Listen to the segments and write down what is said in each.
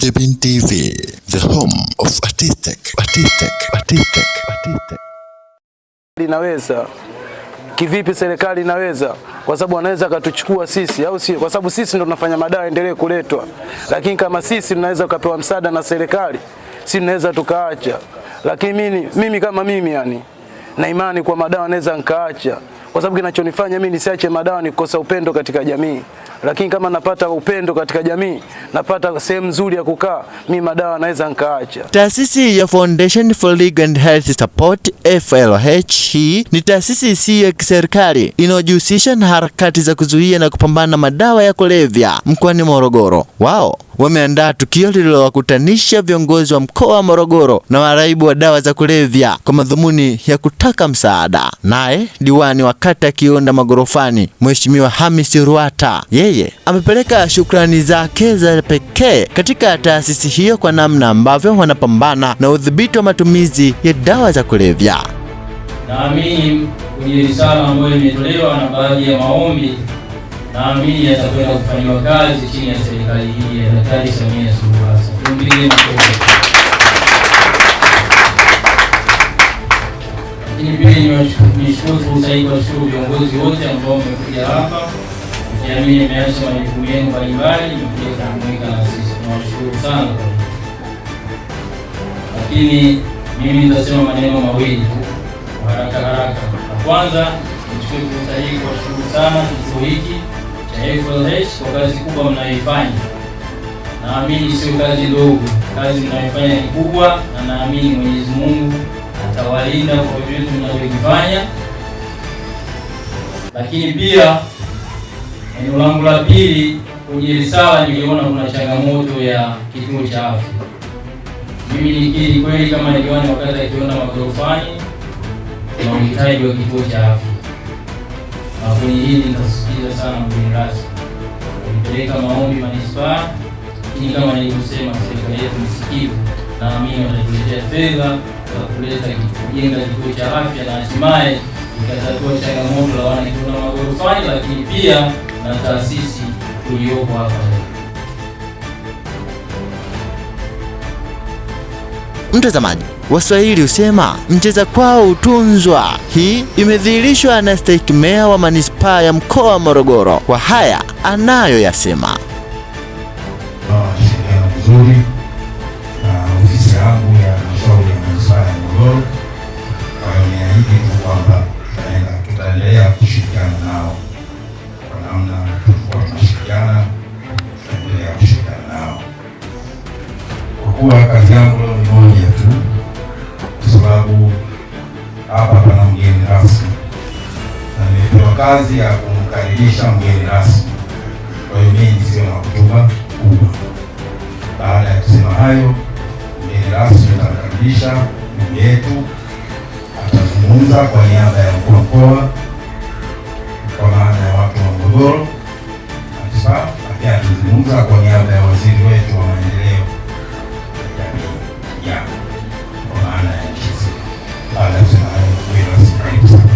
Jebin TV, the home of artistic. Inaweza kivipi? Serikali inaweza, kwa sababu wanaweza katuchukua sisi, au sio? Kwa sababu sisi ndo tunafanya madawa endelee kuletwa. Lakini kama sisi tunaweza kupewa msaada na serikali, sisi tunaweza tukaacha. Lakini mimi kama mimi yani na imani kwa madawa naweza nikaacha, kwa sababu kinachonifanya mimi nisiache madawa ni kukosa upendo katika jamii. Lakini kama napata upendo katika jamii, napata sehemu nzuri ya kukaa, mimi madawa naweza nikaacha. Taasisi ya Foundation for Legal and Health Support FLH hii ni taasisi isiyo ya kiserikali inayojihusisha na harakati za kuzuia na kupambana na madawa ya kulevya mkoani Morogoro. Wao wameandaa tukio lililowakutanisha viongozi wa mkoa wa Morogoro na waraibu wa dawa za kulevya kwa madhumuni ya kutaka msaada. Naye diwani wa kata Kionda Magorofani, Mheshimiwa Hamisi Ruata, yeye amepeleka shukrani zake za pekee katika taasisi hiyo kwa namna ambavyo wanapambana na udhibiti wa matumizi ya dawa za kulevya. Naamini kwenye risala ambayo imetolewa na baadhi ya maombi, naamini yatakwenda kufanywa kazi chini ya serikali hii ya Daktari Samia Suluhu Hassan. Tumpigie makofi. Lakini pia nishukuru fursa hii kuwashukuru viongozi wote ambao wamekuja hapa. Jamii imeacha majukumu yenu mbalimbali, imekuja kujumuika na sisi. Tunawashukuru sana. Lakini mimi nitasema maneno mawili tu haraka. Kwanza, nichukue fursa hii kuwashukuru sana kituo hiki cha FLH kwa kazi kubwa mnayoifanya. Naamini sio kazi ndogo, kazi mnayoifanya ni kubwa, na naamini Mwenyezi Mungu atawalinda kwa vitu mnavyofanya. Lakini pia eneo langu la pili, kwenye risala niliona kuna changamoto ya kituo cha afya. Mimi nikiri kweli kama niliona wakati akiona Magorofani kuna uhitaji wa kituo cha afya. Na kwenye hili nitasisitiza sana mgeni rasmi. Nilipeleka maombi manispaa, lakini kama nilivyosema serikali yetu ni sikivu, naamini watatuletea fedha za kuleta kujenga kituo cha afya na hatimaye ikatatua changamoto la wanakituo na Magorofani, lakini pia na taasisi tuliyopo hapa. Mtazamaji, Waswahili husema mcheza kwao utunzwa. Hii imedhihirishwa na Stahiki Meya wa manispaa ya mkoa wa Morogoro kwa haya anayoyasema. Shirikiano vizuri na ofisi yangu ya halmashauri ya manispaa ya Morogoro. Kwa hiyo niahidi kwamba tutaendelea kushirikiana nao kwa namna tulikuwa tunashirikiana, tutaendelea kushirikiana nao. Kwa kuwa kazi yangu leo ni moja tu, kwa sababu hapa pana mgeni rasmi na nimepewa kazi ya kumkaribisha mgeni rasmi. Kwa hiyo mimi nisiwe na hotuba kubwa. Baada ya kusema hayo, mgeni rasmi atamkaribisha ndugu yetu, atazungumza kwa niaba ya mkuu wa mkoa, kwa maana ya watu wa Morogoro, na pia atazungumza kwa niaba ya waziri wetu wa maendeleo ya kwa maana ya nchi nzima. Baada ya kusema hayo, mgeni rasmi karibu sana.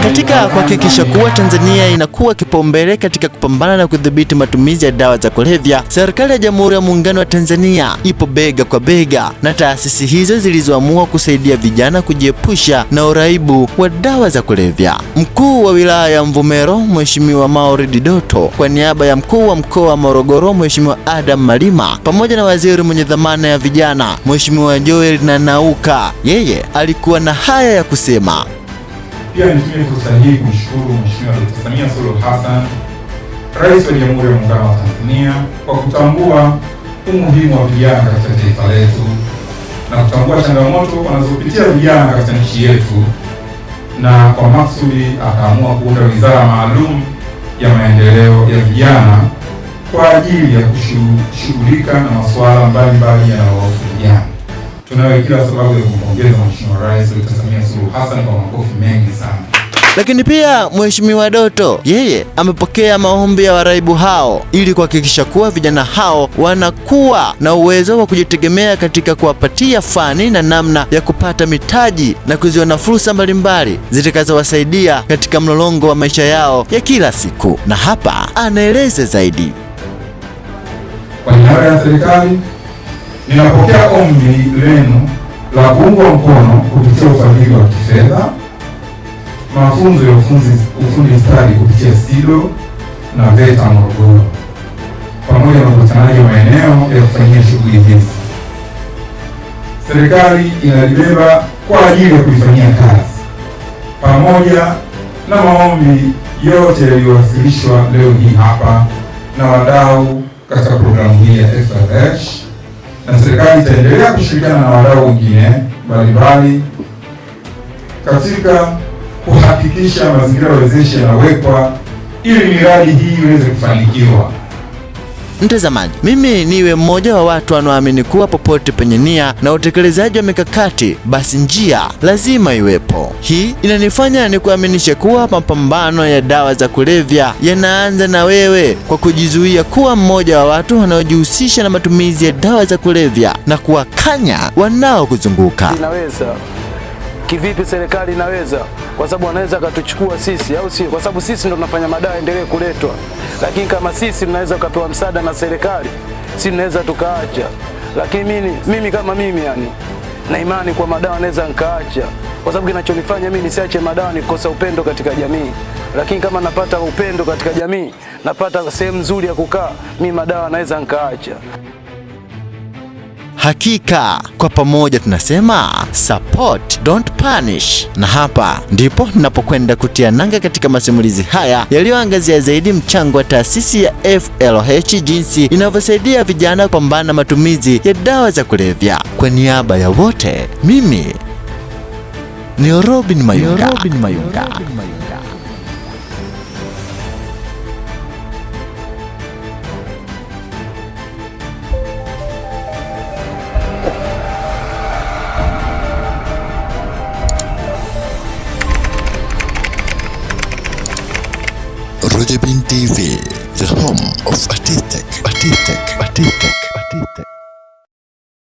Katika kuhakikisha kuwa Tanzania inakuwa kipaumbele katika kupambana na kudhibiti matumizi ya dawa za kulevya, serikali ya Jamhuri ya Muungano wa Tanzania ipo bega kwa bega na taasisi hizo zilizoamua kusaidia vijana kujiepusha na uraibu wa dawa za kulevya. Mkuu wa wilaya ya Mvomero, Mheshimiwa Mauridi Doto, kwa niaba ya mkuu wa mkoa wa Morogoro, Mheshimiwa Adam Malima, pamoja na waziri mwenye dhamana ya vijana, Mheshimiwa Joel Nanauka, yeye alikuwa na haya ya kusema. Pia nitumie fursa hii kumshukuru Mheshimiwa Dkt. Samia Suluhu Hassan, Rais wa Jamhuri ya Muungano wa Tanzania, kwa kutambua umuhimu wa vijana katika taifa letu na kutambua changamoto wanazopitia vijana katika nchi yetu, na kwa maksudi akaamua kuunda wizara maalum ya maendeleo ya vijana kwa ajili ya kushughulika na masuala mbalimbali yanayohusu vijana. Tunayo kila sababu ya kumpongeza Mheshimiwa Rais Dkt. Samia Suluhu Hassan kwa makofi mengi sana. Lakini pia Mheshimiwa Doto yeye amepokea maombi ya waraibu hao ili kuhakikisha kuwa vijana hao wanakuwa na uwezo wa kujitegemea katika kuwapatia fani na namna ya kupata mitaji na kuziona fursa mbalimbali zitakazowasaidia katika mlolongo wa maisha yao ya kila siku. Na hapa anaeleza zaidi. Kwa niaba ya serikali ninapokea ombi lenu la kuungwa mkono kupitia ufadhili wa kifedha, mafunzo ya ufundi stadi kupitia SIDO na VETA Morogoro, pamoja na upatikanaji wa maeneo ya kufanyia shughuli hizi. Serikali inalibeba kwa ajili ya kuifanyia kazi, pamoja na maombi yote yaliyowasilishwa leo hii hapa na wadau katika programu hii ya FLH, na serikali itaendelea kushirikiana na wadau wengine mbalimbali katika kuhakikisha mazingira wezeshi yanawekwa ili miradi hii iweze kufanikiwa. Mtazamaji, mimi niwe mmoja wa watu wanaoamini kuwa popote penye nia na utekelezaji wa mikakati, basi njia lazima iwepo. Hii inanifanya nikuaminishe kuwa mapambano ya dawa za kulevya yanaanza na wewe kwa kujizuia kuwa mmoja wa watu wanaojihusisha na matumizi ya dawa za kulevya na kuwakanya wanaokuzunguka. Inaweza kivipi? Serikali inaweza, kwa sababu wanaweza katuchukua sisi, au sio? Kwa sababu sisi ndo tunafanya madawa endelee kuletwa. Lakini kama sisi tunaweza kupewa msaada na serikali, sisi tunaweza tukaacha. Lakini mimi kama mimi na imani kwa madawa naweza nikaacha, kwa sababu kinachonifanya mimi nisiache madawa ni kukosa upendo katika jamii. Lakini kama napata upendo katika jamii, napata sehemu nzuri ya kukaa, mimi madawa naweza nikaacha. Hakika kwa pamoja tunasema support don't punish, na hapa ndipo ninapokwenda kutia nanga katika masimulizi haya yaliyoangazia zaidi mchango wa taasisi ya FLH, jinsi inavyosaidia vijana kupambana na matumizi ya dawa za kulevya. Kwa niaba ya wote, mimi ni Robin Mayunga. Rojabin TV, the home of Artistic.